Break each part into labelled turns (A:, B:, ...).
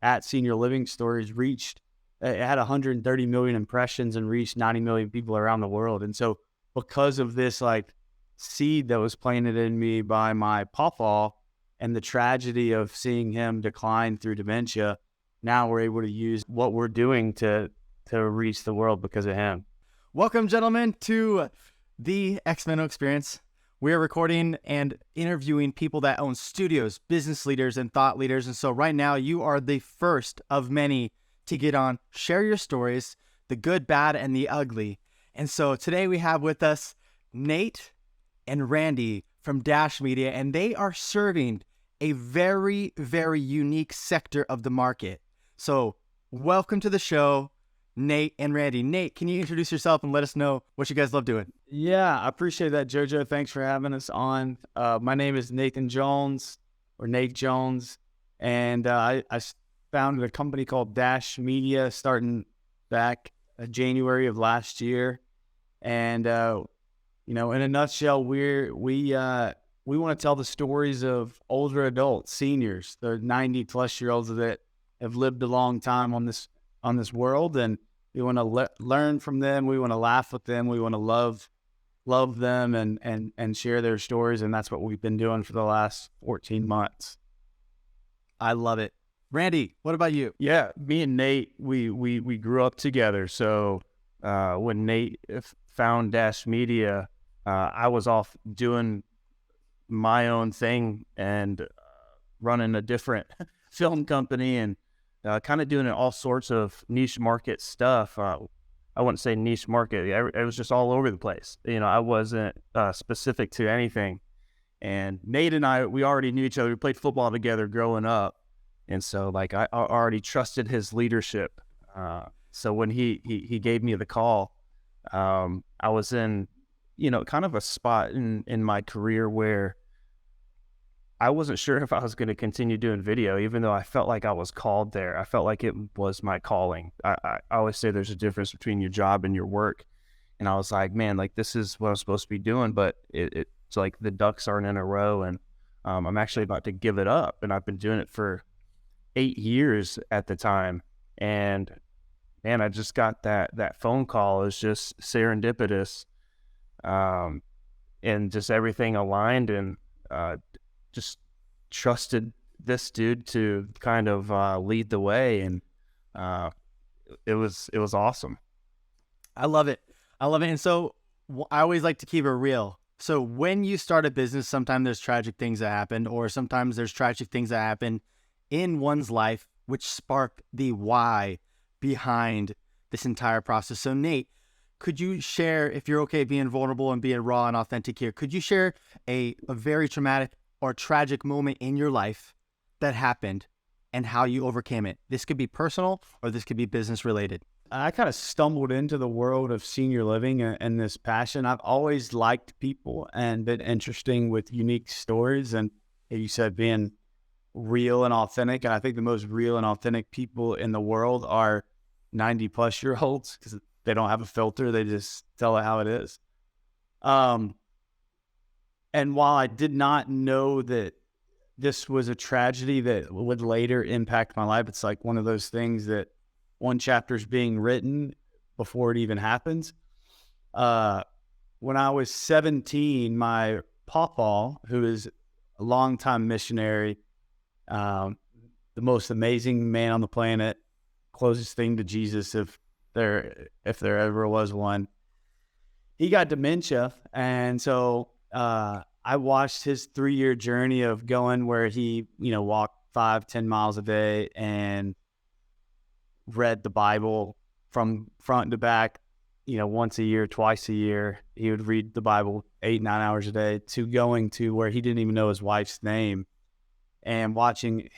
A: at Senior Living Stories it had 130 million impressions and reached 90 million people around the world. And so because of this like seed that was planted in me by my pawpaw and the tragedy of seeing him decline through dementia, now we're able to use what we're doing to reach the world because of him.
B: Welcome, gentlemen, to the Xmenno experience. We're recording and interviewing people that own studios, business leaders, and thought leaders. And so right now you are the first of many to get on, share your stories, the good, bad, and the ugly. And so today we have with us Nate and Randy from Dash Media, and they are serving a very, very unique sector of the market. So welcome to the show, Nate and Randy. Nate, can you introduce yourself and let us know what you guys love doing?
A: Yeah, I appreciate that, Jojo. Thanks for having us on. My name is Nathan Jones, or Nate Jones, and I founded a company called Dash Media starting back January of last year. And, in a nutshell, we want to tell the stories of older adults, seniors, the 90-plus-year-olds that have lived a long time on this world, and we want to learn from them. We want to laugh with them. We want to love them and share their stories, and that's what we've been doing for the last 14 months.
B: I love it. Randy, what about you?
C: Yeah, me and Nate, we grew up together. So when Nate found Dash Media, I was off doing my own thing and running a different film company and kind of doing all sorts of niche market stuff. I wouldn't say niche market. It was just all over the place. I wasn't specific to anything. And Nate and I, we already knew each other. We played football together growing up. And so like I already trusted his leadership. So when he gave me the call, I was in, kind of a spot in my career where I wasn't sure if I was going to continue doing video, even though I felt like I was called there. I felt like it was my calling. I always say there's a difference between your job and your work. And I was like, man, like this is what I'm supposed to be doing, but it's like the ducks aren't in a row, and I'm actually about to give it up. And I've been doing it for 8 years at the time. And man, I just got that phone call. Is just serendipitous. And just everything aligned, and just trusted this dude to kind of lead the way. And it was awesome.
B: I love it. And so I always like to keep it real. So when you start a business, sometimes there's tragic things that happen, or sometimes there's tragic things that happen in one's life, which spark the why behind this entire process. So Nate, could you share, if you're okay being vulnerable and being raw and authentic here, could you share a very traumatic or tragic moment in your life that happened and how you overcame it? This could be personal or this could be business related.
A: I kind of stumbled into the world of senior living and this passion. I've always liked people and been interesting with unique stories. And you said being real and authentic. And I think the most real and authentic people in the world are 90-plus-year-olds because they don't have a filter. They just tell it how it is. And while I did not know that this was a tragedy that would later impact my life, it's like one of those things that one chapter is being written before it even happens. When I was 17, my pawpaw, who is a longtime missionary, the most amazing man on the planet, closest thing to Jesus if there ever was one, he got dementia. And so I watched his 3-year journey of going where he, walked 5-10 miles a day and read the Bible from front to back, once a year, twice a year. He would read the Bible 8-9 hours a day, to going to where he didn't even know his wife's name, and watching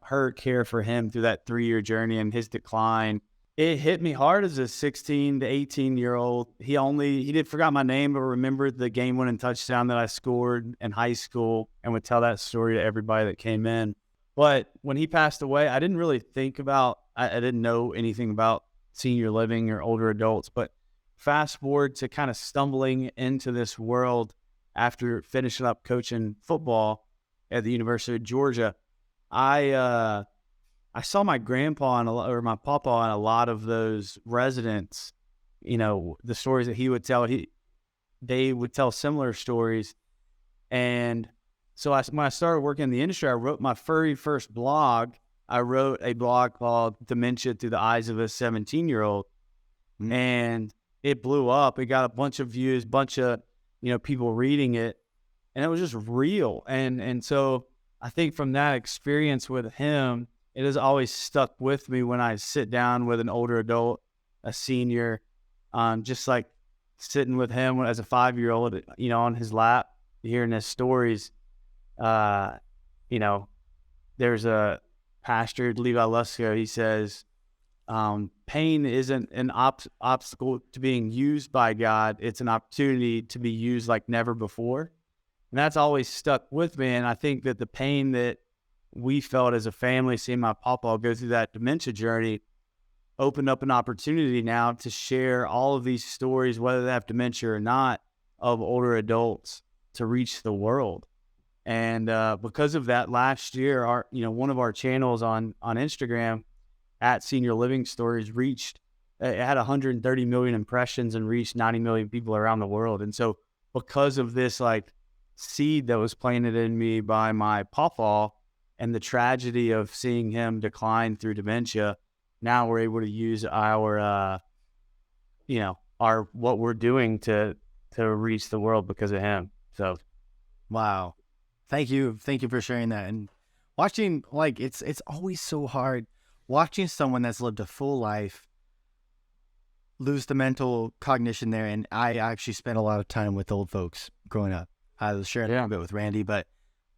A: her care for him through that 3-year journey and his decline. It hit me hard as a 16 to 18-year-old. He forgot my name, but remembered the game-winning touchdown that I scored in high school and would tell that story to everybody that came in. But when he passed away, I didn't really think about, I didn't know anything about senior living or older adults. But fast forward to kind of stumbling into this world after finishing up coaching football at the University of Georgia, I I saw my grandpa or my papa and a lot of those residents, the stories that he would tell, they would tell similar stories. And so when I started working in the industry, I wrote my very first blog. I wrote a blog called Dementia Through the Eyes of a 17-year-old. And it blew up. It got a bunch of views, bunch of, people reading it. And it was just real. And so I think from that experience with him, it has always stuck with me when I sit down with an older adult, a senior, just like sitting with him as a 5-year-old, on his lap, hearing his stories. There's a pastor, Levi Lusko, he says, pain isn't an obstacle to being used by God. It's an opportunity to be used like never before. And that's always stuck with me. And I think that the pain that we felt as a family, seeing my papa go through that dementia journey, opened up an opportunity now to share all of these stories, whether they have dementia or not, of older adults to reach the world. And because of that, last year, one of our channels on Instagram, at Senior Living Stories, it had 130 million impressions and reached 90 million people around the world. And so because of this seed that was planted in me by my papa and the tragedy of seeing him decline through dementia, now we're able to use our what we're doing to reach the world because of him. So,
B: wow. Thank you for sharing that. And watching, it's always so hard watching someone that's lived a full life lose the mental cognition there. And I actually spent a lot of time with old folks growing up. I was sharing a little bit with Randy, but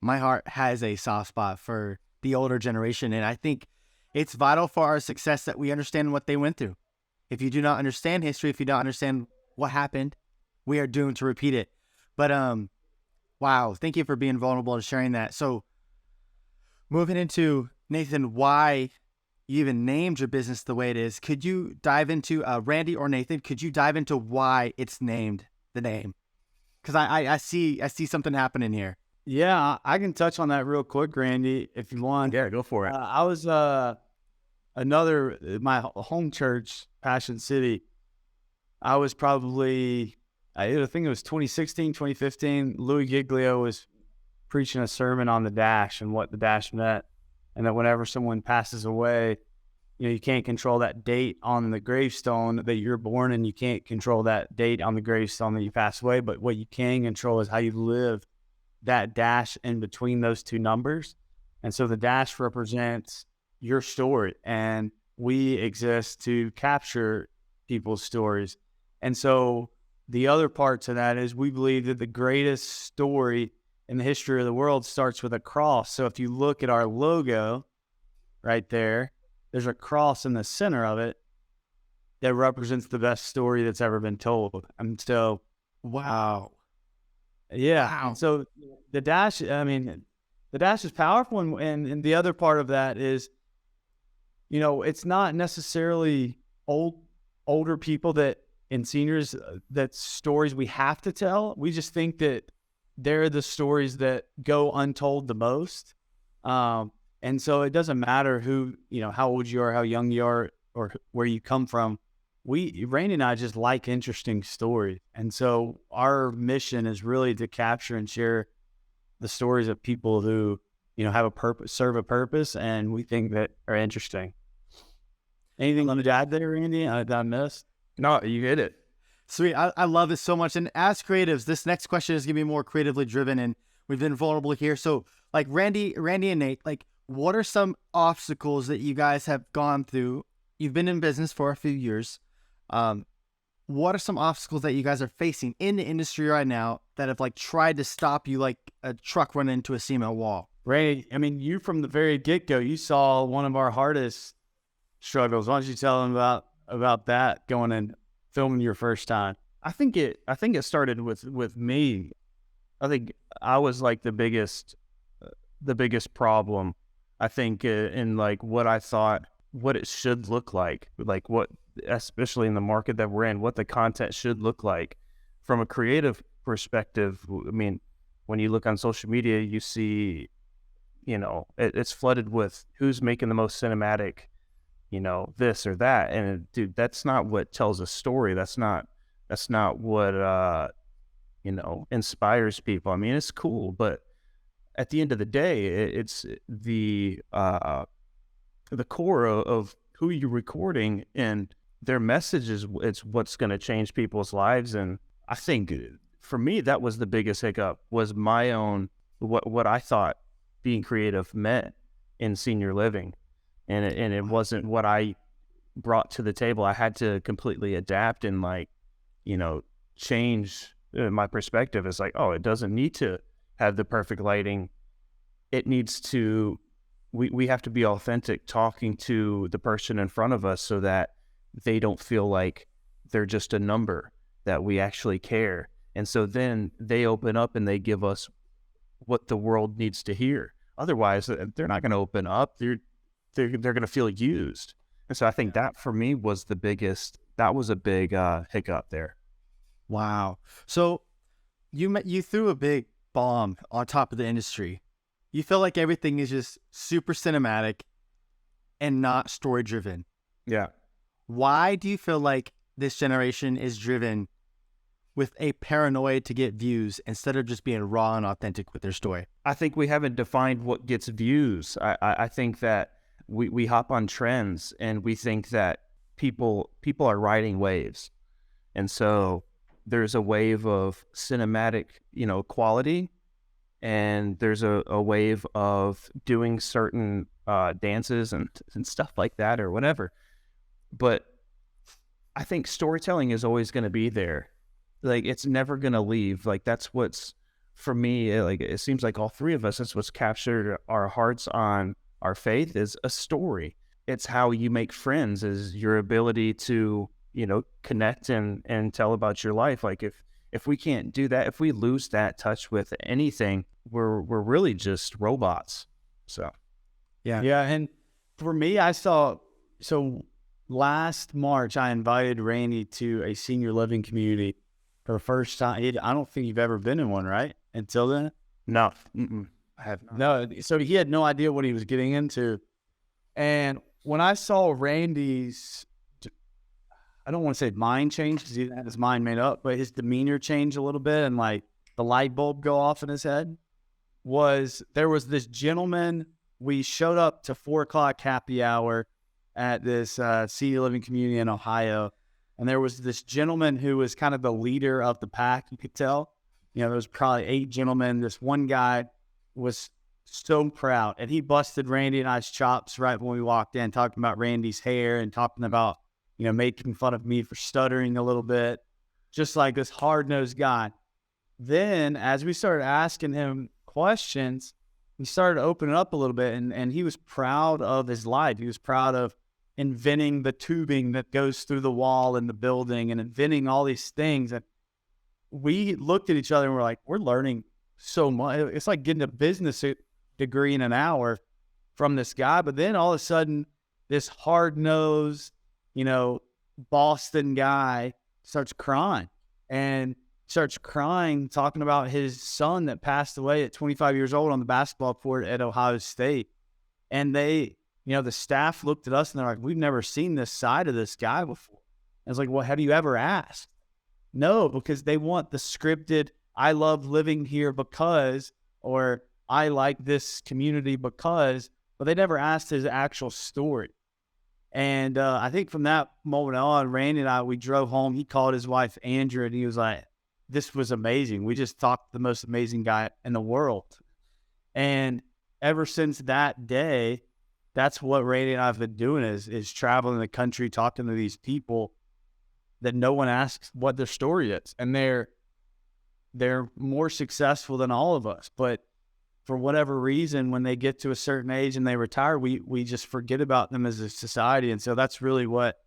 B: my heart has a soft spot for the older generation. And I think it's vital for our success that we understand what they went through. If you do not understand history, if you don't understand what happened, we are doomed to repeat it. But, wow, thank you for being vulnerable and sharing that. So moving into, Nathan, why you even named your business the way it is, could you dive into, Randy or Nathan, could you dive into why it's named the name? Because I see something happening here.
A: Yeah, I can touch on that real quick, Randy, if you want.
C: Yeah, go for it.
A: I was my home church, Passion City. I was probably, I think it was 2016, 2015. Louis Giglio was preaching a sermon on the dash and what the dash meant. And that whenever someone passes away, you can't control that date on the gravestone that you're born, and you can't control that date on the gravestone that you pass away. But what you can control is how you live that dash in between those two numbers. And so the dash represents your story, and we exist to capture people's stories. And so the other part to that is we believe that the greatest story in the history of the world starts with a cross. So if you look at our logo right there, there's a cross in the center of it that represents the best story that's ever been told. And so,
B: wow.
A: Yeah.
B: Wow.
A: So the dash is powerful. And the other part of that is, it's not necessarily older people and seniors, that stories we have to tell. We just think that they're the stories that go untold the most. And so it doesn't matter how old you are, how young you are, or where you come from. Randy and I just like interesting stories. And so our mission is really to capture and share the stories of people who, have a purpose, serve a purpose, and we think that are interesting. Anything to add there, Randy, that I missed?
C: No, you hit it.
B: Sweet. I love this so much. And as creatives, this next question is going to be more creatively driven, and we've been vulnerable here. So Randy and Nate, what are some obstacles that you guys have gone through? You've been in business for a few years. What are some obstacles that you guys are facing in the industry right now that have tried to stop you like a truck running into a cement wall?
A: Randy, you from the very get-go, you saw one of our hardest struggles. Why don't you tell them about that, going and filming your first time?
C: I think it started with me. I think I was the biggest problem. I think in what I thought, what it should look like what, especially in the market that we're in, what the content should look like from a creative perspective. When you look on social media, you see it's flooded with who's making the most cinematic, this or that. And dude, that's not what tells a story. That's not what, inspires people. I mean, it's cool, but at the end of the day, it's the core of who you're recording, and their message it's what's going to change people's lives. And I think for me, that was the biggest hiccup, was my own, what I thought being creative meant in senior living. And it wasn't what I brought to the table. I had to completely adapt and change my perspective. It's like, oh, it doesn't need to have the perfect lighting. It needs to, we have to be authentic talking to the person in front of us so that they don't feel like they're just a number, that we actually care. And so then they open up and they give us what the world needs to hear. Otherwise, they're not going to open up. They're going to feel used. And so I think that for me was that was a big hiccup there.
B: Wow. So you threw a big bomb on top of the industry. You feel like everything is just super cinematic and not story driven.
C: Yeah.
B: Why do you feel like this generation is driven with a paranoia to get views instead of just being raw and authentic with their story?
C: I think we haven't defined what gets views. I think that we hop on trends and we think that people are riding waves. And so there's a wave of cinematic, quality, and there's a wave of doing certain dances and stuff like that or whatever. But I think storytelling is always going to be there. Like, it's never going to leave. Like, that's what's, for me, like, it seems like all three of us, that's what's captured our hearts on our faith, is a story. It's how you make friends, is your ability to, connect and tell about your life. Like, if we can't do that, if we lose that touch with anything, we're really just robots. So,
A: yeah. And for me, last March, I invited Randy to a senior living community for the first time. I don't think you've ever been in one, right? Until then?
C: No. I have not.
A: No. So he had no idea what he was getting into. And when I saw Randy's, I don't want to say mind change because he had his mind made up, but his demeanor change a little bit and like the light bulb go off in his head, there was this gentleman. We showed up to 4:00 happy hour at this senior living community in Ohio. And there was this gentleman who was kind of the leader of the pack, you could tell. There was probably 8 gentlemen. This one guy was so proud. And he busted Randy and I's chops right when we walked in, talking about Randy's hair and talking about, making fun of me for stuttering a little bit. Just like this hard-nosed guy. Then, as we started asking him questions, he started opening up a little bit. And he was proud of his life. He was proud of inventing the tubing that goes through the wall in the building and inventing all these things. And we looked at each other and we're like, we're learning so much. It's like getting a business degree in an hour from this guy. But then all of a sudden, this hard-nosed, Boston guy starts crying talking about his son that passed away at 25 years old on the basketball court at Ohio State. And the staff looked at us and they're like, we've never seen this side of this guy before. I was like, well, have you ever asked? No, because they want the scripted, I love living here because, or I like this community because, but they never asked his actual story. And I think from that moment on, Randy and I, we drove home. He called his wife, Andrew, and he was like, this was amazing. We just talked to the most amazing guy in the world. And ever since that day, that's what Randy and I have been doing is traveling the country, talking to these people that no one asks what their story is. And they're more successful than all of us. But for whatever reason, when they get to a certain age and they retire, we just forget about them as a society. And so that's really what,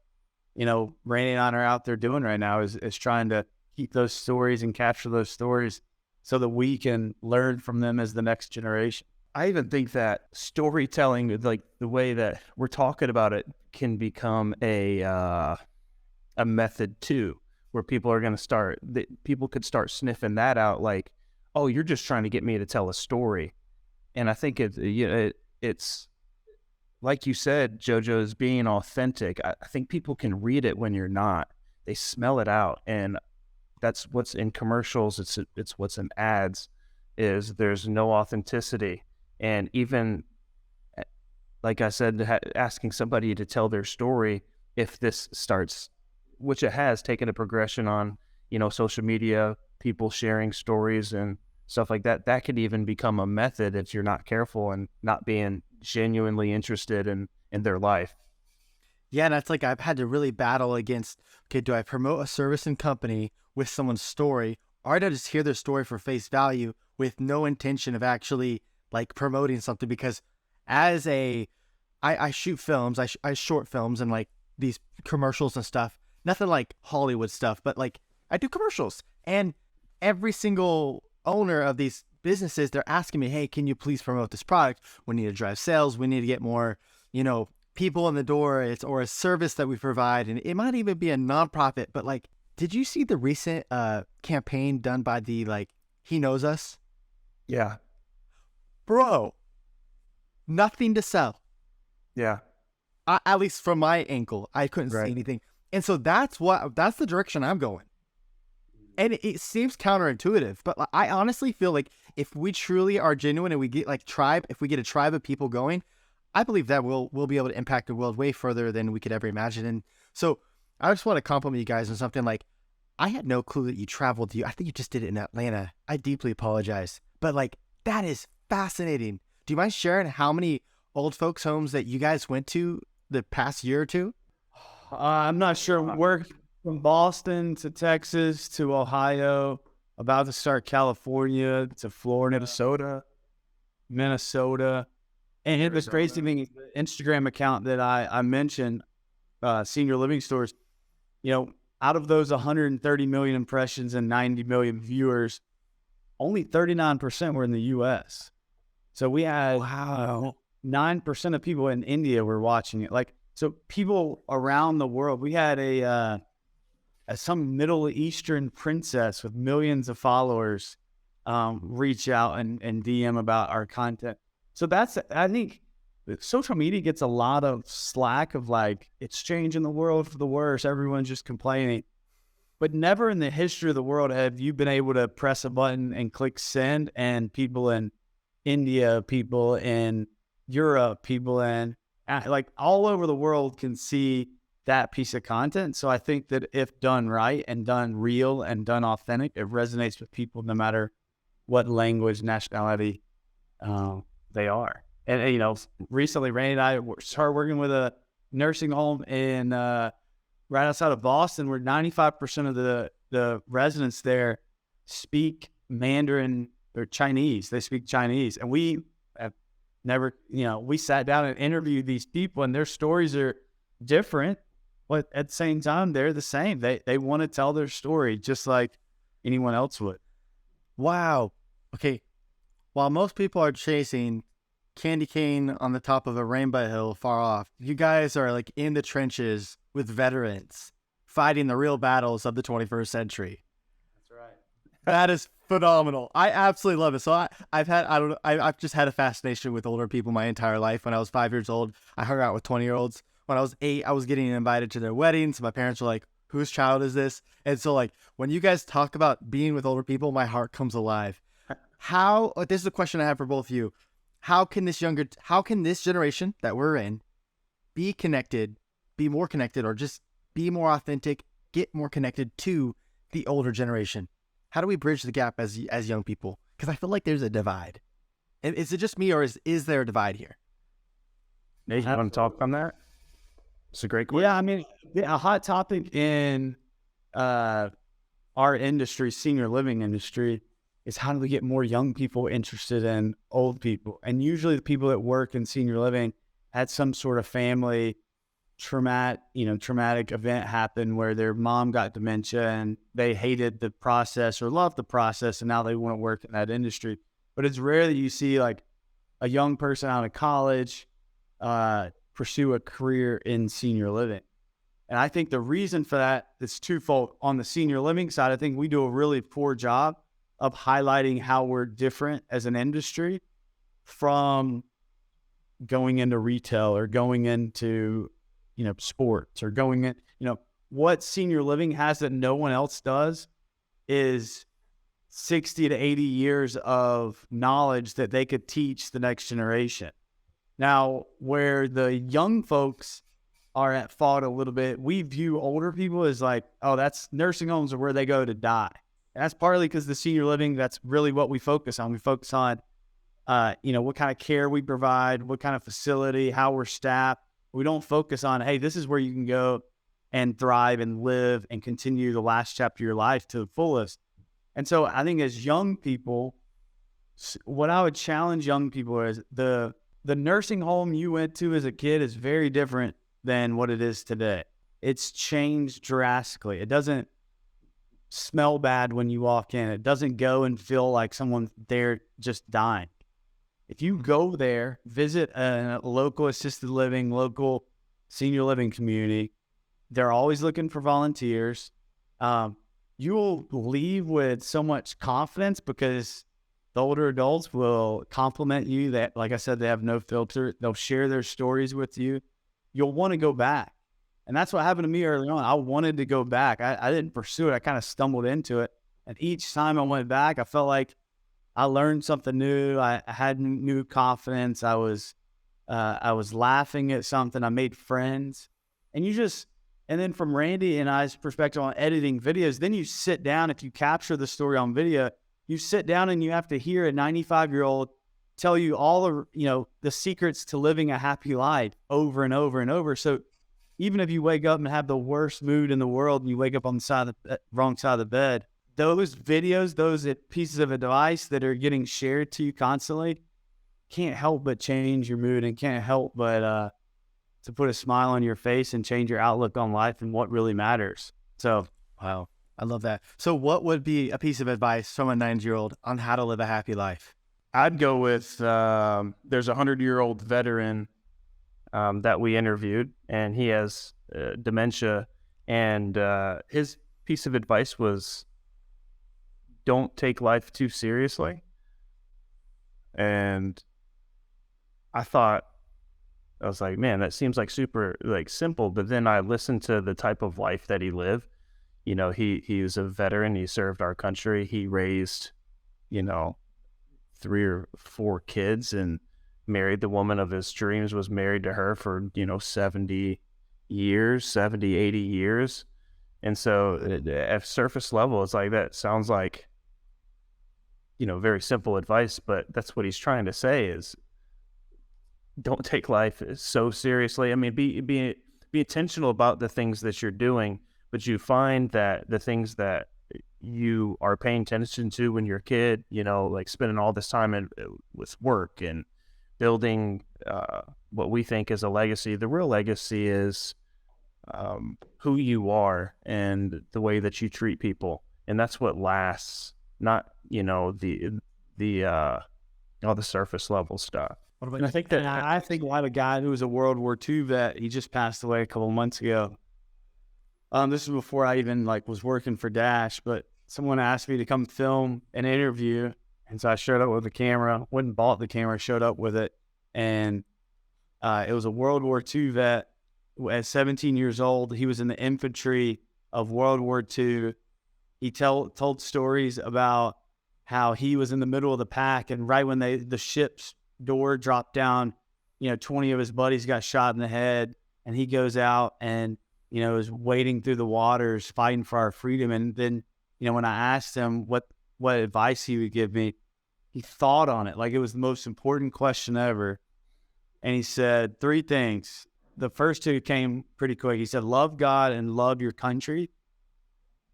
A: Randy and I are out there doing right now is trying to keep those stories and capture those stories so that we can learn from them as the next generation.
C: I even think that storytelling, like the way that we're talking about it, can become a method too, where people could start sniffing that out. Like, oh, you're just trying to get me to tell a story. And I think it's like you said, JoJo, is being authentic. I think people can read it when you're not. They smell it out, and that's what's in commercials. It's what's in ads. Is there's no authenticity, and even like I said, asking somebody to tell their story, if this starts, which it has taken a progression on, social media, people sharing stories and stuff like that, that could even become a method if you're not careful and not being genuinely interested in their life.
B: Yeah, and that's like I've had to really battle against, okay, do I promote a service and company with someone's story, or do I just hear their story for face value with no intention of actually like promoting something? Because as I shoot films, I short films and like these commercials and stuff, nothing like Hollywood stuff, but like I do commercials, and every single owner of these businesses, they're asking me, hey, can you please promote this product? We need to drive sales. We need to get more, people in the door. Or a service that we provide. And it might even be a nonprofit, but like, did you see the recent campaign done by the He Knows Us?
C: Yeah.
B: Bro, nothing to sell.
C: Yeah.
B: At least from my ankle, I couldn't see anything. And so that's the direction I'm going. And it seems counterintuitive, but I honestly feel like if we truly are genuine and we get if we get a tribe of people going, I believe that we'll be able to impact the world way further than we could ever imagine. And so I just want to compliment you guys on something like, I had no clue that you traveled I think you just did it in Atlanta. I deeply apologize, but that is fascinating. Do you mind sharing how many old folks homes that you guys went to the past year or two?
A: I'm not sure. We're from Boston to Texas to Ohio, about to start California to Florida, Minnesota. And the crazy thing is the Instagram account that I mentioned, Senior Living Stores, out of those 130 million impressions and 90 million viewers, only 39% were in the U.S. So we had 9% of people in India were watching it. So people around the world. We had some Middle Eastern princess with millions of followers reach out and DM about our content. So I think social media gets a lot of slack of it's changing the world for the worse. Everyone's just complaining. But never in the history of the world have you been able to press a button and click send, and people in India, people in Europe, people in all over the world can see that piece of content. So I think that if done right and done real and done authentic, it resonates with people no matter what language, nationality they are. And, recently Randy and I started working with a nursing home in right outside of Boston, where 95% of the residents there speak Mandarin or Chinese. They speak Chinese. And we have never, we sat down and interviewed these people, and their stories are different, but at the same time, they're the same. They want to tell their story just like anyone else would.
B: Wow. Okay. While most people are chasing candy cane on the top of a rainbow hill far off, you guys are in the trenches with veterans fighting the real battles of the 21st century.
A: That's right.
B: That is phenomenal. I absolutely love it. So I've just had a fascination with older people my entire life. When I was 5 years old, I hung out with 20-year-olds. When I was 8, I was getting invited to their weddings. My parents were like, whose child is this? And so when you guys talk about being with older people, my heart comes alive. This is a question I have for both of you. How can this generation that we're in be connected, be more connected, or just be more authentic, get more connected to the older generation? How do we bridge the gap as young people? Because I feel like there's a divide. Is it just me, or is there a divide here?
C: Nate, you want to talk on that? It's a great question.
A: Yeah, I mean, a hot topic in our industry, senior living industry, is how do we get more young people interested in old people? And usually the people that work in senior living had some sort of family traumatic event happen where their mom got dementia and they hated the process or loved the process, and now they want to work in that industry. But it's rare that you see a young person out of college pursue a career in senior living. And I think the reason for that is twofold. On the senior living side, I think we do a really poor job of highlighting how we're different as an industry. from going into retail or going into, sports or going in, what senior living has that no one else does is 60 to 80 years of knowledge that they could teach the next generation. Now, where the young folks are at fault a little bit, we view older people as like, oh, that's nursing homes are where they go to die. And that's partly because the senior living, that's really what we focus on. We focus on, what kind of care we provide, what kind of facility, how we're staffed. We don't focus on, hey, this is where you can go and thrive and live and continue the last chapter of your life to the fullest. And so I think as young people, what I would challenge young people is the nursing home you went to as a kid is very different than what it is today. It's changed drastically. It doesn't smell bad when you walk in. It doesn't go and feel like someone there just dying. If you go there, visit a local assisted living, local senior living community, they're always looking for volunteers. You will leave with so much confidence because the older adults will compliment you that, like I said, they have no filter. They'll share their stories with you. You'll want to go back. And that's what happened to me early on. I wanted to go back. I didn't pursue it. I kind of stumbled into it. And each time I went back, I felt like I learned something new. I had new confidence. I was laughing at something. I made friends. And then from Randy and I's perspective on editing videos, then you sit down, if you capture the story on video, you sit down and you have to hear a 95-year-old tell you all the secrets to living a happy life over and over and over. So even if you wake up and have the worst mood in the world and you wake up on the wrong side of the bed, those videos, those pieces of advice that are getting shared to you constantly can't help but change your mood and can't help but to put a smile on your face and change your outlook on life and what really matters. So,
B: wow, I love that. So what would be a piece of advice from a 90-year-old on how to live a happy life?
C: I'd go with, there's a 100-year-old veteran that we interviewed, and he has dementia, and his piece of advice was, don't take life too seriously. And I was like, man, that seems like super simple. But then I listened to the type of life that he lived. He was a veteran. He served our country. He raised, 3 or 4 kids and married the woman of his dreams, was married to her for, 70 years, 70, 80 years. And so at surface level, it's like, that sounds like, very simple advice, but that's what he's trying to say is, don't take life so seriously. I mean, be intentional about the things that you're doing, but you find that the things that you are paying attention to when you're a kid, like spending all this time with work and building what we think is a legacy. The real legacy is who you are and the way that you treat people, and that's what lasts. Not all the surface level stuff.
A: And I think I had a guy who was a World War II vet. He just passed away a couple of months ago. This was before I even was working for Dash, but someone asked me to come film an interview. And so I showed up with the camera, went and bought the camera, showed up with it. And it was a World War II vet at 17 years old. He was in the infantry of World War II. He told stories about how he was in the middle of the pack, and right when the ship's door dropped down, 20 of his buddies got shot in the head, and he goes out and, is wading through the waters, fighting for our freedom. And then, when I asked him what advice he would give me, he thought on it like it was the most important question ever. And he said 3 things. The first 2 came pretty quick. He said, love God and love your country.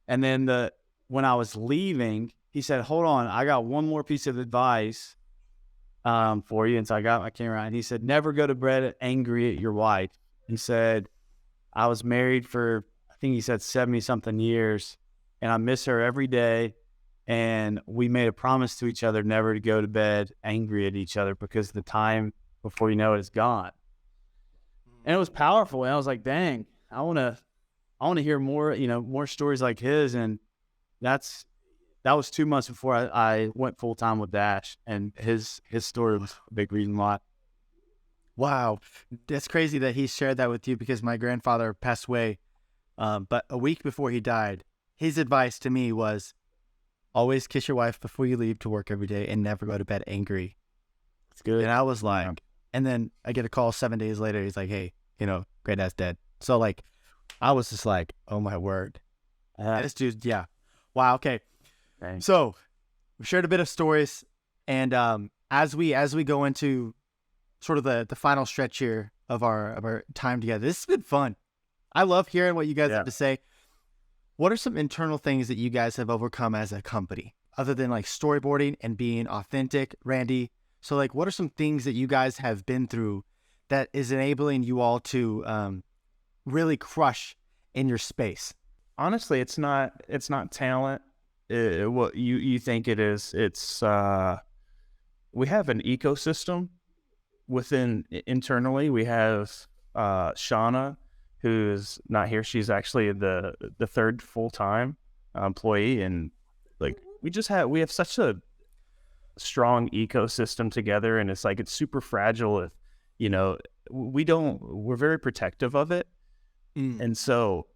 A: And then when I was leaving, he said, hold on, I got one more piece of advice for you. And so I got my camera out, and he said, never go to bed angry at your wife. He said, I was married for, I think he said 70 something years, and I miss her every day. And we made a promise to each other never to go to bed angry at each other, because the time before you know it is gone. And it was powerful. And I was like, dang, I want to hear more, more stories like his. And that's that was 2 months before I went full time with Dash, and his story was a big reason why.
B: Wow. That's crazy that he shared that with you, because my grandfather passed away. But a week before he died, his advice to me was always kiss your wife before you leave to work every day and never go to bed angry.
A: It's good.
B: And I was like, and then I get a call 7 days later. He's like, hey, granddad's dead. So like, I was just like, oh my word. This dude, yeah. Wow. Okay.
A: Thanks.
B: So we shared a bit of stories, and as we go into sort of the final stretch here of our time together, this has been fun. I love hearing what you guys have to say. What are some internal things that you guys have overcome as a company, other than like storyboarding and being authentic, Randy? So like, what are some things that you guys have been through that is enabling you all to really crush in your space?
C: Honestly, it's not talent. What you think it is. It's we have an ecosystem within internally. We have Shauna, who's not here. She's actually the third full-time employee, and like we have such a strong ecosystem together, and it's like it's super fragile. If we're very protective of it, and so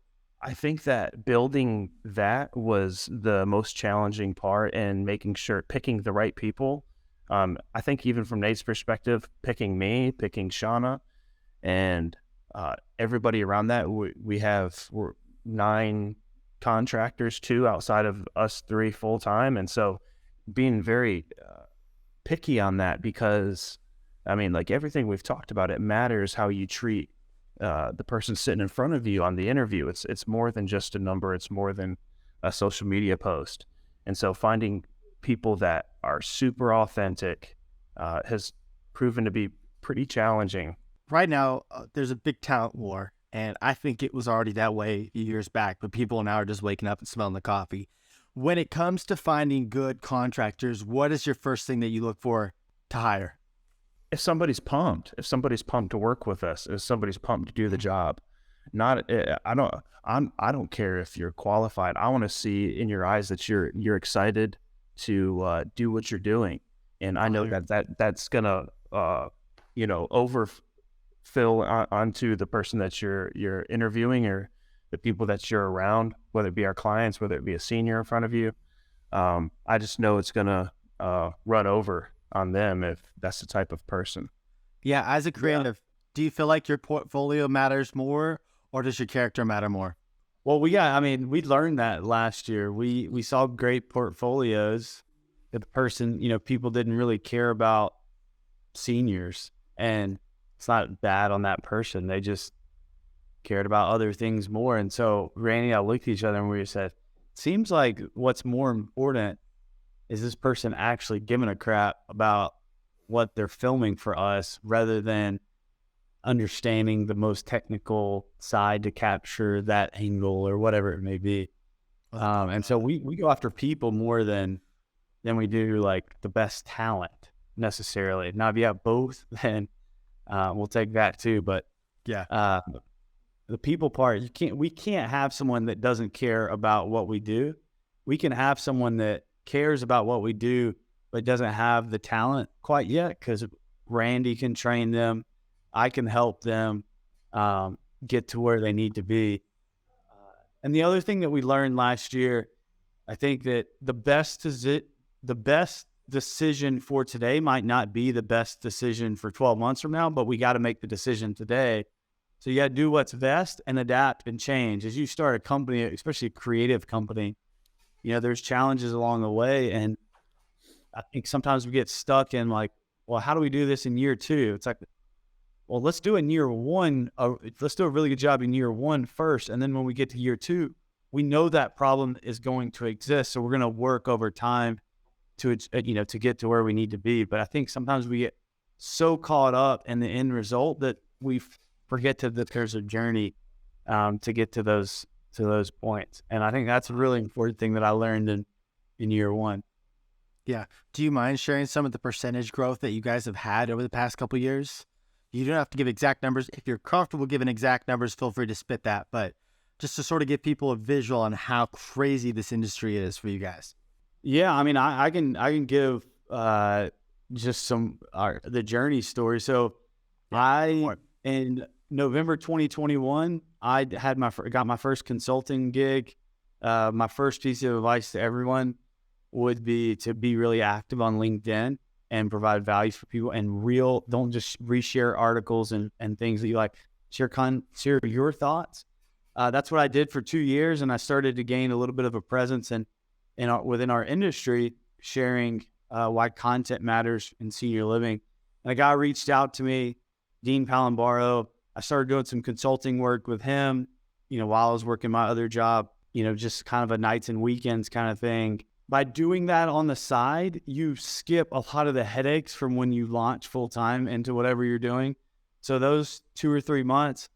C: I think that building that was the most challenging part, and making sure picking the right people. I think even from Nate's perspective, picking me, picking Shauna, and everybody around that, we're 9 contractors too, outside of us 3 full time, and so being very picky on that, because I mean, like everything we've talked about, it matters how you treat the person sitting in front of you on the interview. It's more than just a number. It's more than a social media post, and so finding people that are super authentic has proven to be pretty challenging.
B: Right now, there's a big talent war, and I think it was already that way years back, but people now are just waking up and smelling the coffee. When it comes to finding good contractors, what is your first thing that you look for to hire?
C: If somebody's pumped to work with us, if somebody's pumped to do the job, I don't care if you're qualified. I want to see in your eyes that you're excited to do what you're doing, and I know that's gonna overfill onto the person that you're interviewing, or the people that you're around, whether it be our clients, whether it be a senior in front of you. I just know it's gonna run over on them if that's the type of person.
B: Yeah, as a creative, do you feel like your portfolio matters more, or does your character matter more?
A: Well, we learned that last year. We saw great portfolios that the person, people didn't really care about seniors, and it's not bad on that person. They just cared about other things more. And so Randy and I looked at each other and we said, seems like what's more important is this person actually giving a crap about what they're filming for us, rather than understanding the most technical side to capture that angle or whatever it may be. And so we go after people more than we do like the best talent necessarily. Now, if you have both, then we'll take that too. But the people part, we can't have someone that doesn't care about what we do. We can have someone that cares about what we do, but doesn't have the talent quite yet, because Randy can train them. I can help them get to where they need to be. And the other thing that we learned last year, I think that the best decision for today might not be the best decision for 12 months from now, but we got to make the decision today. So you got to do what's best and adapt and change. As you start a company, especially a creative company, there's challenges along the way. And I think sometimes we get stuck in like, well, how do we do this in year 2? It's like, well, let's do it in year 1. Let's do a really good job in year 1 first. And then when we get to year 2, we know that problem is going to exist. So we're going to work over time to get to where we need to be. But I think sometimes we get so caught up in the end result that we forget that there's a journey to get to those points. And I think that's a really important thing that I learned in year 1.
B: Yeah. Do you mind sharing some of the percentage growth that you guys have had over the past couple of years? You don't have to give exact numbers. If you're comfortable giving exact numbers, feel free to spit that. But just to sort of give people a visual on how crazy this industry is for you guys.
A: Yeah, I mean, I can give just some the journey story. So I in November 2021, I had got my first consulting gig. My first piece of advice to everyone would be to be really active on LinkedIn and provide value for people, and don't just reshare articles and things that you like. Share your thoughts. That's what I did for 2 years, and I started to gain a little bit of a presence within our industry, sharing why content matters in senior living. And a guy reached out to me, Dean Palambaro. I started doing some consulting work with him, while I was working my other job, just kind of a nights and weekends kind of thing. By doing that on the side, you skip a lot of the headaches from when you launch full time into whatever you're doing. So those 2 or 3 months,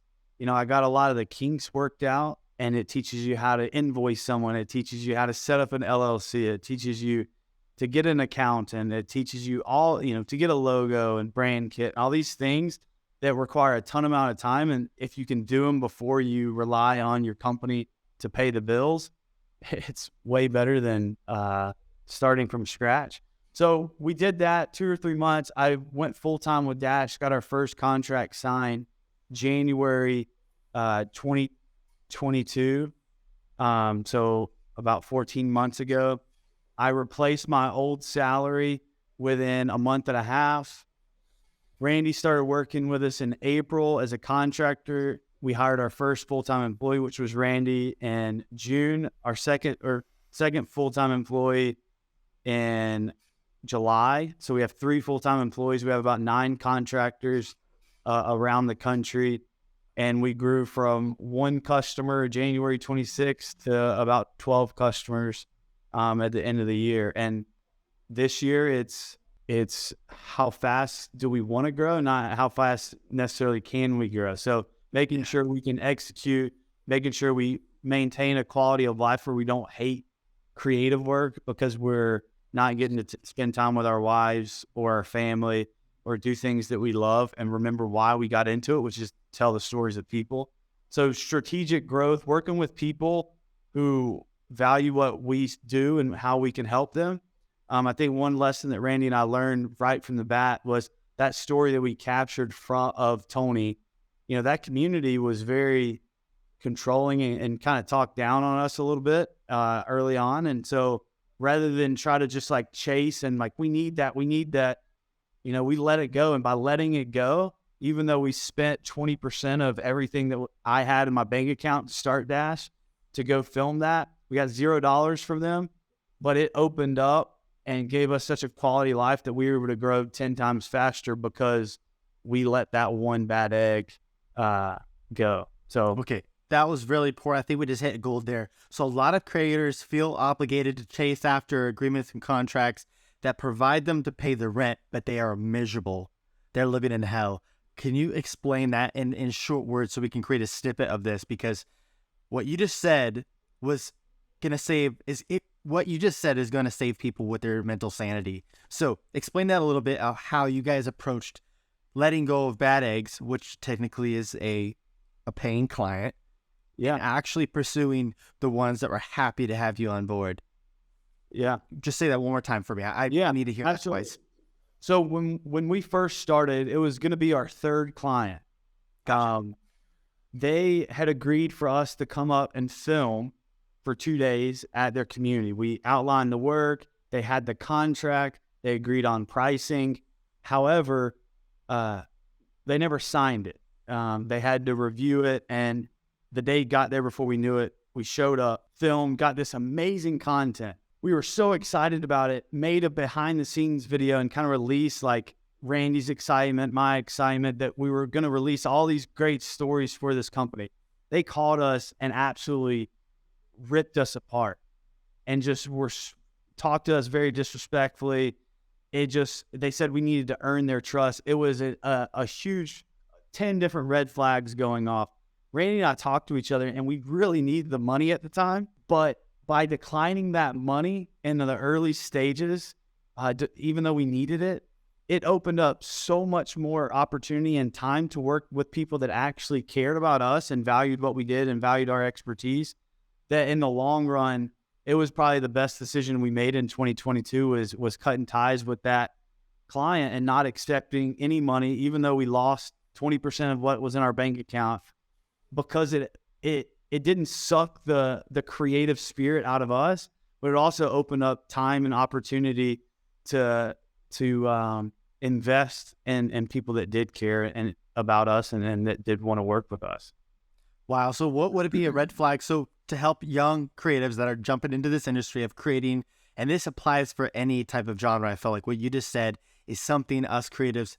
A: I got a lot of the kinks worked out, and it teaches you how to invoice someone. It teaches you how to set up an LLC. It teaches you to get an accountant. It teaches you all, to get a logo and brand kit, all these things that require a ton amount of time. And if you can do them before you rely on your company to pay the bills, it's way better than starting from scratch. So we did that 2 or 3 months. I went full time with Dash, got our first contract signed January 2022. So about 14 months ago. I replaced my old salary within a month and a half. Randy started working with us in April as a contractor. We hired our first full-time employee, which was Randy, in June. Our second full-time employee in July. So we have 3 full-time employees. We have about 9 contractors around the country. And we grew from 1 customer January 26th to about 12 customers at the end of the year. And this year it's how fast do we want to grow, not how fast necessarily can we grow. So making sure we can execute, making sure we maintain a quality of life where we don't hate creative work because we're not getting to spend time with our wives or our family or do things that we love and remember why we got into it, which is tell the stories of people. So strategic growth, working with people who value what we do and how we can help them. I think one lesson that Randy and I learned right from the bat was that story that we captured of Tony. That community was very controlling and kind of talked down on us a little bit early on. And so rather than try to just like chase and like, we need that, we let it go. And by letting it go, even though we spent 20% of everything that I had in my bank account to start Dash to go film that, we got $0 from them, but it opened up and gave us such a quality life that we were able to grow 10 times faster because we let that one bad egg go. So,
B: okay, that was really poor. I think we just hit gold there. So a lot of creators feel obligated to chase after agreements and contracts that provide them to pay the rent, but they are miserable. They're living in hell. Can you explain that in short words so we can create a snippet of this? Because what you just said was going to save what you just said is going to save people with their mental sanity. So explain that a little bit, how you guys approached letting go of bad eggs, which technically is a paying client, and actually pursuing the ones that were happy to have you on board.
A: Yeah.
B: Just say that one more time for me. I need to hear that twice.
A: So when we first started, it was going to be our 3rd client.
B: Gotcha.
A: They had agreed for us to come up and film for 2 days at their community. We outlined the work. They had the contract. They agreed on pricing. However, they never signed it. They had to review it, and the day got there before we knew it. We showed up, filmed, got this amazing content. We were so excited about it, made a behind-the-scenes video and kind of released like Randy's excitement, my excitement that we were going to release all these great stories for this company. They called us and absolutely ripped us apart and just talked to us very disrespectfully. They said we needed to earn their trust. It was a huge 10 different red flags going off. Randy and I talked to each other, and we really needed the money at the time, but by declining that money in the early stages, even though we needed it, it opened up so much more opportunity and time to work with people that actually cared about us and valued what we did and valued our expertise, that in the long run, it was probably the best decision we made in 2022 was cutting ties with that client and not accepting any money, even though we lost 20% of what was in our bank account, because it didn't suck the creative spirit out of us, but it also opened up time and opportunity to invest in people that did care and about us and that did want to work with us.
B: Wow. So what would it be a red flag? So to help young creatives that are jumping into this industry of creating, and this applies for any type of genre, I felt like what you just said is something us creatives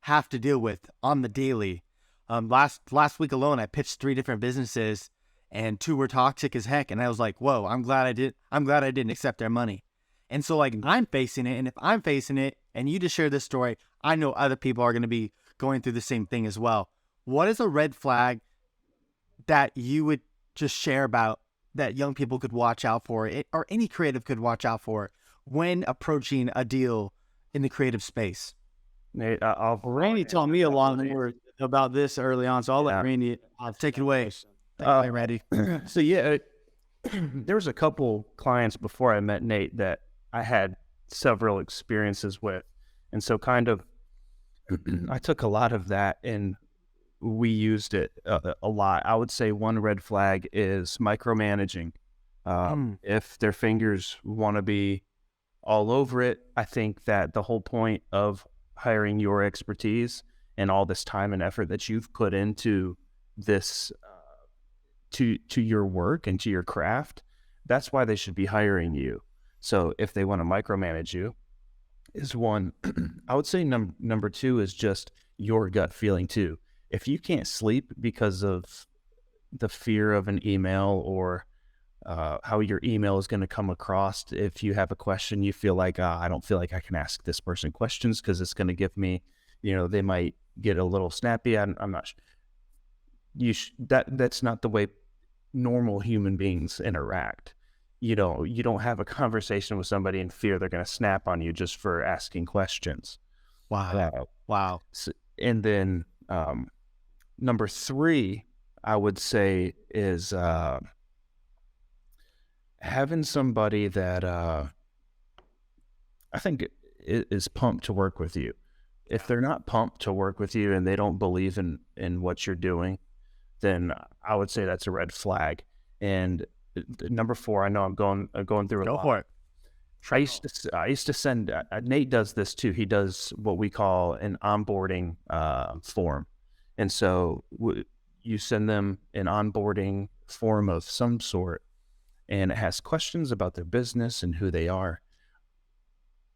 B: have to deal with on the daily. Last week alone, I pitched 3 different businesses and 2 were toxic as heck. And I was like, whoa, I'm glad I didn't accept their money. And so like I'm facing it. And if I'm facing it and you just share this story, I know other people are going to be going through the same thing as well. What is a red flag that you would just share about that young people could watch out for, or any creative could watch out for when approaching a deal in the creative space?
C: Nate,
A: Randy told me a lot more about this early on, so I'll let Randy
B: take it away. Randy.
C: So yeah, there was a couple clients before I met Nate that I had several experiences with, and so kind of I took a lot of that and we used it a lot. I would say one red flag is micromanaging. If their fingers want to be all over it, I think that the whole point of hiring your expertise and all this time and effort that you've put into this, to your work and to your craft, that's why they should be hiring you. So if they want to micromanage you, is one. I would say number 2 is just your gut feeling too. If you can't sleep because of the fear of an email or how your email is going to come across, if you have a question, you feel like, I don't feel like I can ask this person questions because it's going to give me, they might get a little snappy. I'm not sure. That's not the way normal human beings interact. You don't have a conversation with somebody in fear they're going to snap on you just for asking questions.
B: Wow. Wow.
C: So, and then number 3, I would say, is having somebody that I think is pumped to work with you. If they're not pumped to work with you and they don't believe in what you're doing, then I would say that's a red flag. And number 4, I know I'm going through a lot.
B: Go for it.
C: I used to send, Nate does this too. He does what we call an onboarding form. And so you send them an onboarding form of some sort, and it has questions about their business and who they are.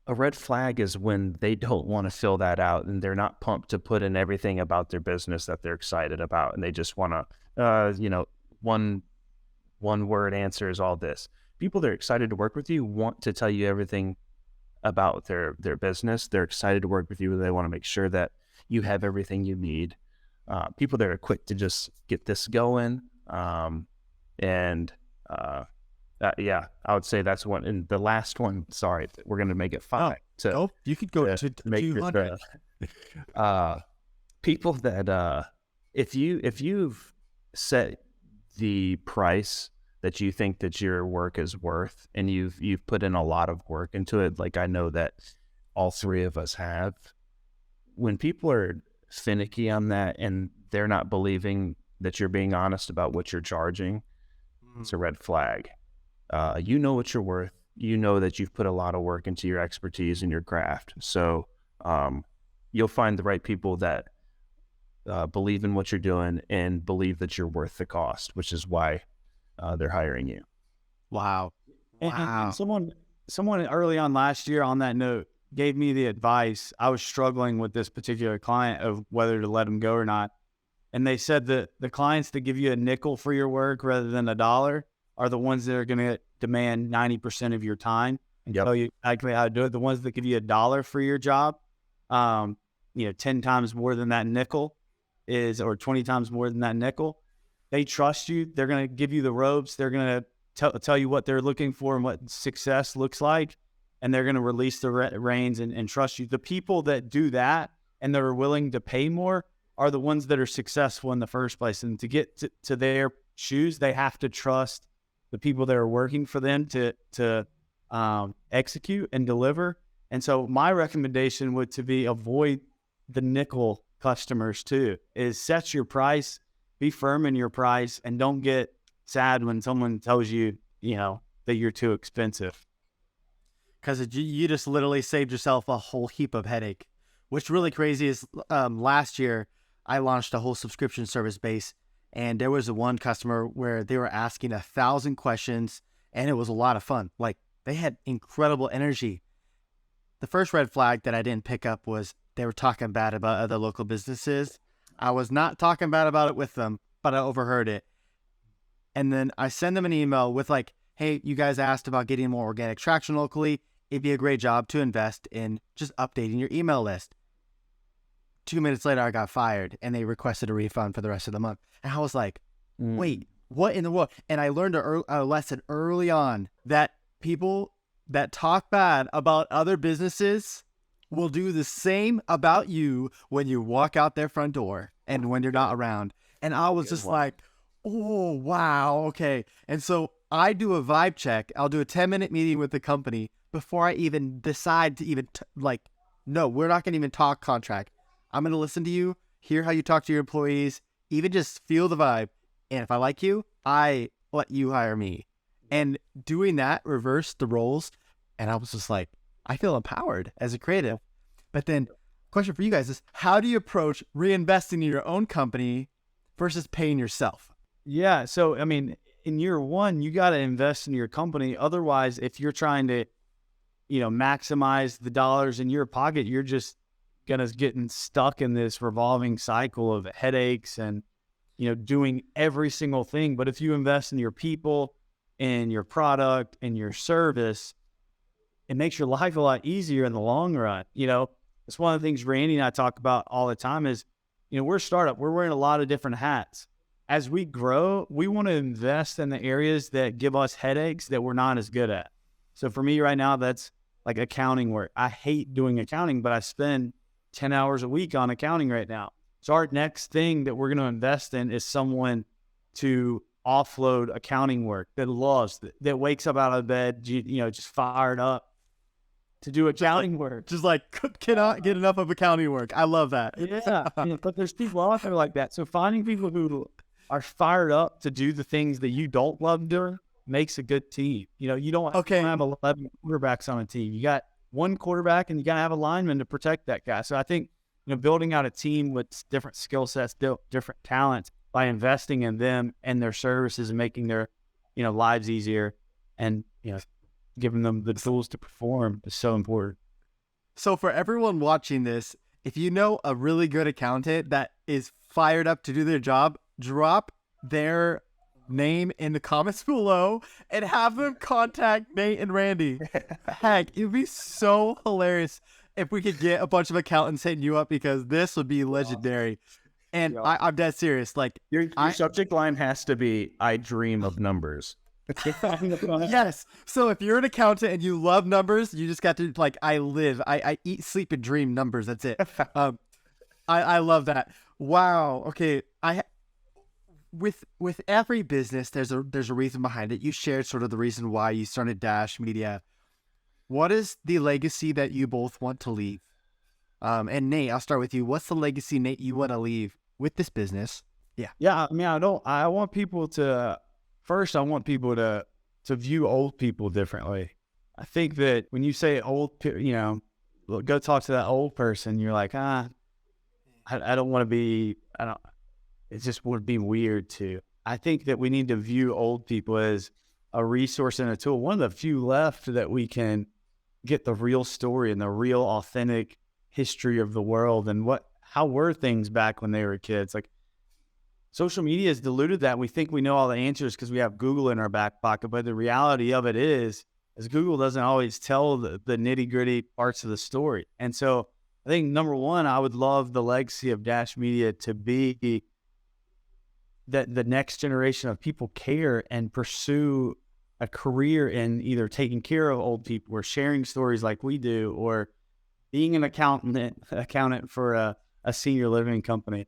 C: A red flag is when they don't want to fill that out and they're not pumped to put in everything about their business that they're excited about, and they just want to, one word answers all this. People that are excited to work with you want to tell you everything about their business. They're excited to work with you. They want to make sure that you have everything you need. People that are quick to just get this going. I would say that's one. And the last one, sorry, we're going to make it 5.
B: You could go to
C: make
B: 200.
C: People that, if you've set the price that you think that your work is worth, and you've put in a lot of work into it, like I know that all 3 of us have, when people are finicky on that and they're not believing that you're being honest about what you're charging, it's a red flag. You know what you're worth. You know that you've put a lot of work into your expertise and your craft. So you'll find the right people that believe in what you're doing and believe that you're worth the cost, which is why they're hiring you.
B: Wow.
A: And someone early on last year on that note gave me the advice. I was struggling with this particular client of whether to let him go or not. And they said that the clients that give you a nickel for your work rather than $1 are the ones that are going to demand 90% of your time and tell you exactly how to do it. The ones that give you $1 for your job, 10 times more than that nickel or 20 times more than that nickel. They trust you. They're going to give you the ropes. They're going to tell you what they're looking for and what success looks like. And they're going to release the reins and trust you. The people that do that and that are willing to pay more are the ones that are successful in the first place. And to get to their shoes, they have to trust the people that are working for them to execute and deliver. And so my recommendation would to be avoid the nickel customers too, is set your price, be firm in your price, and don't get sad when someone tells you, that you're too expensive.
B: Because you just literally saved yourself a whole heap of headache. What's really crazy is last year I launched a whole subscription service base, and there was one customer where they were asking 1,000 questions, and it was a lot of fun. Like, they had incredible energy. The first red flag that I didn't pick up was they were talking bad about other local businesses. I was not talking bad about it with them, but I overheard it. And then I send them an email with like, hey, you guys asked about getting more organic traction locally. It'd be a great job to invest in just updating your email list. 2 minutes later, I got fired, and they requested a refund for the rest of the month. And I was like, wait, what in the world? And I learned a lesson early on that people that talk bad about other businesses will do the same about you when you walk out their front door and when you're not around. And I was just like, oh, wow, okay. And so I do a vibe check. I'll do a 10-minute meeting with the company before I even decide to even no, we're not going to even talk contract. I'm going to listen to you, hear how you talk to your employees, even just feel the vibe. And if I like you, I let you hire me. And doing that reversed the roles. And I was just like, I feel empowered as a creative. But then question for you guys is, how do you approach reinvesting in your own company versus paying yourself?
A: Yeah. So, I mean, in year one, you got to invest in your company. Otherwise, if you're trying to, maximize the dollars in your pocket, you're just getting stuck in this revolving cycle of headaches and, doing every single thing. But if you invest in your people, in your product, in your service, it makes your life a lot easier in the long run. It's one of the things Randy and I talk about all the time is, we're a startup. We're wearing a lot of different hats. As we grow, we want to invest in the areas that give us headaches that we're not as good at. So for me right now, that's like accounting work. I hate doing accounting, but I spend 10 hours a week on accounting right now. So our next thing that we're going to invest in is someone to offload accounting work that loves, that wakes up out of bed, just fired up to do accounting work.
B: Just like, cannot get enough of accounting work. I love that.
A: Yeah. But there's people out there like that. So finding people who are fired up to do the things that you don't love doing makes a good team. You don't have to have 11 quarterbacks on a team. You got one quarterback and you got to have a lineman to protect that guy. So I think, building out a team with different skill sets, different talents by investing in them and their services and making their, lives easier and, giving them the tools to perform is so important.
B: So for everyone watching this, if you know a really good accountant that is fired up to do their job, drop their name in the comments below and have them contact Nate and Randy. Heck, it'd be so hilarious if we could get a bunch of accountants hitting you up, because this would be legendary. And I'm dead serious. Like,
C: your subject line has to be, I dream of numbers.
B: Yes. So if you're an accountant and you love numbers, you just got to I eat, sleep, and dream numbers. That's it. I love that. Wow. Okay. With every business, there's a reason behind it. You shared sort of the reason why you started Dash Media. What is the legacy that you both want to leave? And Nate, I'll start with you. What's the legacy, Nate, you want to leave with this business? Yeah.
A: Yeah. I mean, I want people to view old people differently. I think that when you say old, go talk to that old person, you're like, I don't want to be, it just would be weird to. I think that we need to view old people as a resource and a tool. One of the few left that we can get the real story and the real authentic history of the world and how were things back when they were kids. Like, social media has diluted that. We think we know all the answers because we have Google in our back pocket, but the reality of it is Google doesn't always tell the nitty gritty parts of the story. And so I think number one, I would love the legacy of Dash Media to be that the next generation of people care and pursue a career in either taking care of old people or sharing stories like we do, or being an accountant for a senior living company.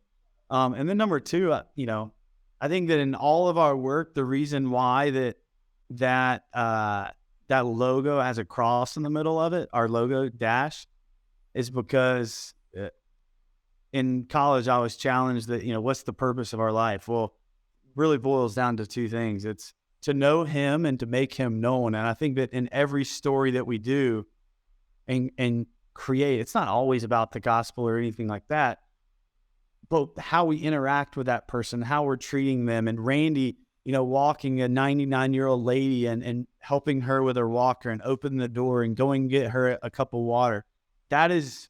A: And then number two, I think that in all of our work, the reason why that that that logo has a cross in the middle of it, our logo dash, is because in college I was challenged that, what's the purpose of our life? Well, really boils down to two things. It's to know him and to make him known. And I think that in every story that we do and create, it's not always about the gospel or anything like that, but how we interact with that person, how we're treating them. And Randy, walking a 99-year-old lady and helping her with her walker and opening the door and going and get her a cup of water. That is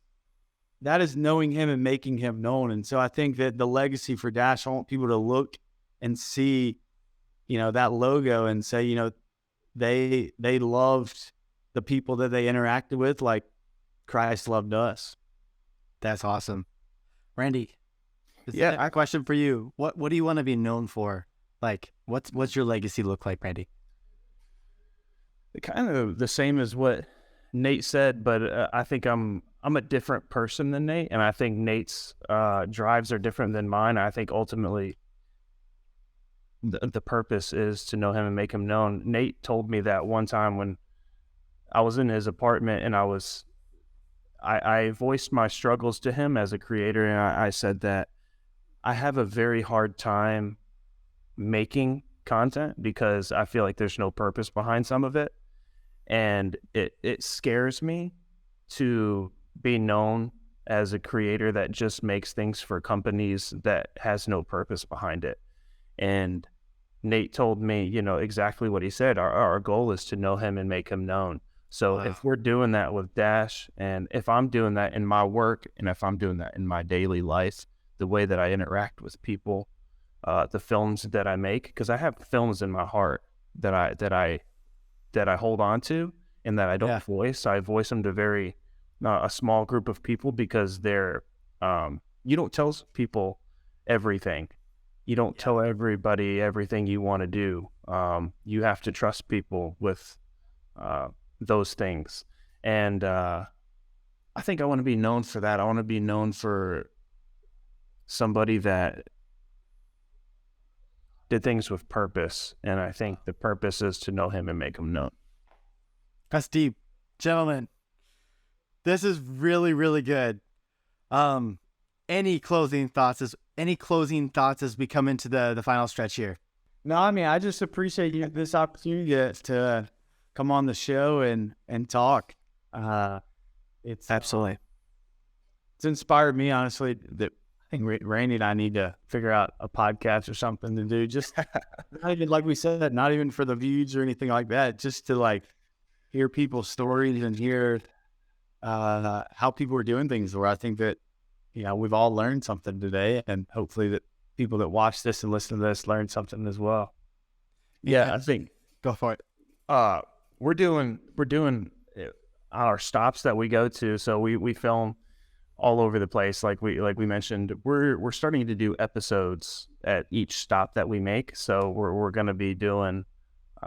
A: knowing him and making him known. And so I think that the legacy for Dash, I want people to look and see, that logo and say, they loved the people that they interacted with like Christ loved us.
B: That's awesome. Randy,
C: Yeah,
B: a question for you. What do you want to be known for? Like, what's your legacy look like, Randy?
C: kind of the same as what Nate said, but I think I'm a different person than Nate, and I think Nate's drives are different than mine. I think ultimately the purpose is to know him and make him known. Nate told me that one time when I was in his apartment, and I voiced my struggles to him as a creator, and I said that I have a very hard time making content because I feel like there's no purpose behind some of it. And it scares me to be known as a creator that just makes things for companies that has no purpose behind it. And Nate told me, exactly what he said. Our goal is to know him and make him known. So
B: Wow.
C: if we're doing that with Dash, and if I'm doing that in my work, and if I'm doing that in my daily life, the way that I interact with people, the films that I make, because I have films in my heart that I hold on to and that I don't voice. I voice them to a small group of people because they're, you don't tell people everything. You don't tell everybody everything you want to do. You have to trust people with those things. And I think I want to be known for that. I want to be known for somebody that did things with purpose. And I think the purpose is to know him and make him known.
B: That's deep. Gentlemen, this is really, really good. Any closing thoughts as we come into the final stretch here?
A: No, I mean, I just appreciate this opportunity to come on the show and talk. It's
B: Absolutely.
A: It's inspired me, honestly, that I think Randy and I need to figure out a podcast or something to do. Just not even, like we said, not even for the views or anything like that, just to hear people's stories and hear how people are doing things. Where I think that, we've all learned something today, and hopefully that people that watch this and listen to this learn something as well.
C: Yeah, I think
B: Go for it.
C: we're doing our stops that we go to. So we film all over the place. Like we mentioned, we're starting to do episodes at each stop that we make. So we're going to be doing,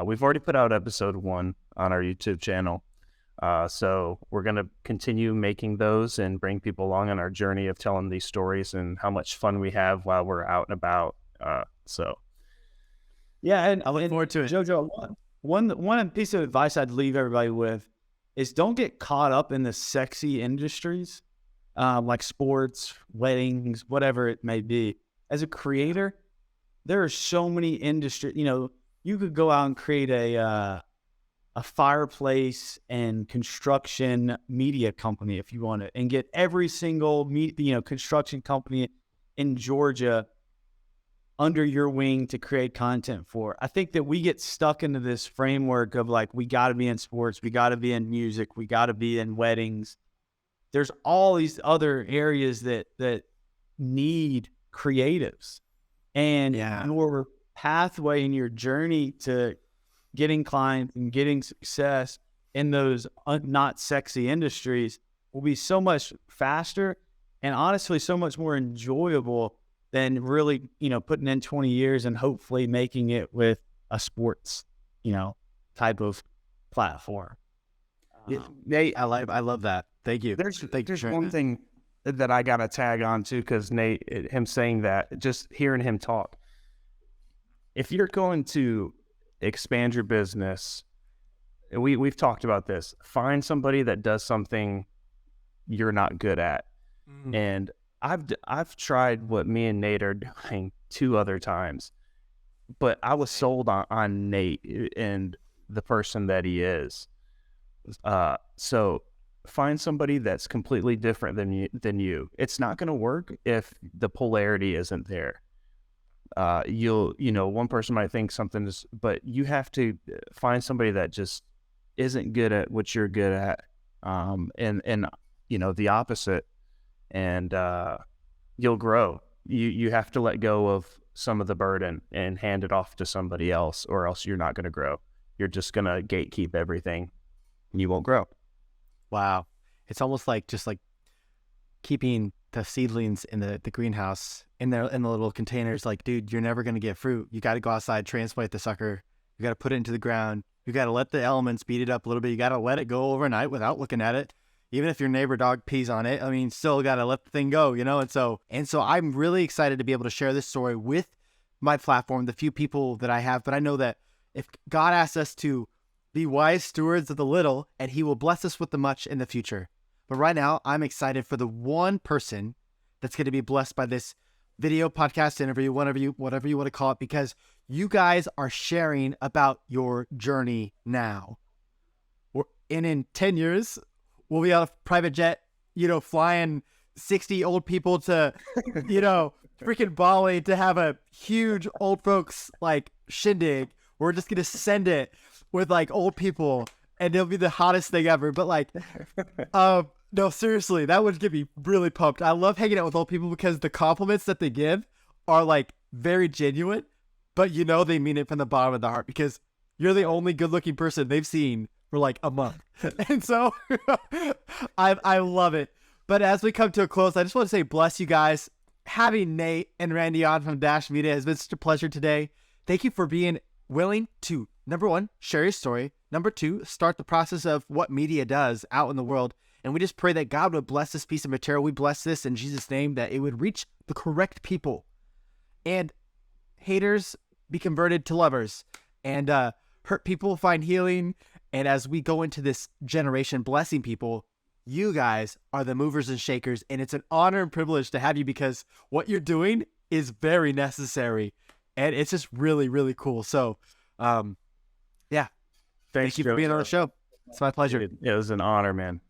C: we've already put out episode 1 on our YouTube channel. So we're going to continue making those and bring people along on our journey of telling these stories and how much fun we have while we're out and about.
A: Yeah, and
B: I look forward to it.
A: JoJo, one piece of advice I'd leave everybody with is don't get caught up in the sexy industries, like sports, weddings, whatever it may be. As a creator, there are so many industries. You could go out and create a fireplace and construction media company if you want to, and get every single construction company in Georgia under your wing to create content for. I think that we get stuck into this framework of we got to be in sports, we got to be in music, we got to be in weddings. There's all these other areas that need creatives, and your pathway and your journey to getting clients and getting success in those not sexy industries will be so much faster and honestly so much more enjoyable than really, putting in 20 years and hopefully making it with a sports, type of platform.
B: Nate, I love that. Thank you.
C: There's one thing that I got to tag on to, because Nate, him saying that, just hearing him talk. If you're going to expand your business. We've talked about this. Find somebody that does something you're not good at. And I've tried what me and Nate are doing 2 other times, but I was sold on Nate and the person that he is. So find somebody that's completely different than you. It's not going to work if the polarity isn't there. One person might think something is, but you have to find somebody that just isn't good at what you're good at. And the opposite, and you'll grow. You have to let go of some of the burden and hand it off to somebody else, or else you're not going to grow. You're just going to gatekeep everything and you won't grow.
B: Wow. It's almost like just like keeping the seedlings in the greenhouse in the little containers. Like, dude, you're never going to get fruit. You got to go outside, transplant the sucker. You got to put it into the ground. You got to let the elements beat it up a little bit. You got to let it go overnight without looking at it. Even if your neighbor dog pees on it, I mean, still got to let the thing go, And so I'm really excited to be able to share this story with my platform, the few people that I have. But I know that if God asks us to be wise stewards of the little, and he will bless us with the much in the future. But right now, I'm excited for the one person that's going to be blessed by this video, podcast, interview, whatever you want to call it, because you guys are sharing about your journey now. And in 10 years, we'll be on a private jet, flying 60 old people to, freaking Bali to have a huge old folks like shindig. We're just going to send it with like old people, and it'll be the hottest thing ever. But like, no, seriously, that would get me really pumped. I love hanging out with old people because the compliments that they give are like very genuine, but they mean it from the bottom of the heart because you're the only good looking person they've seen for like a month. And so I love it. But as we come to a close, I just want to say bless you guys. Having Nate and Randy on from Dash Media has been such a pleasure today. Thank you for being willing to, number 1, share your story. Number 2, start the process of what media does out in the world. And we just pray that God would bless this piece of material. We bless this in Jesus' name, that it would reach the correct people. And haters be converted to lovers. And hurt people find healing. And as we go into this generation blessing people, you guys are the movers and shakers. And it's an honor and privilege to have you because what you're doing is very necessary. And it's just really, really cool. So, yeah. Thank you for being on the show. It's my pleasure.
C: It was an honor, man.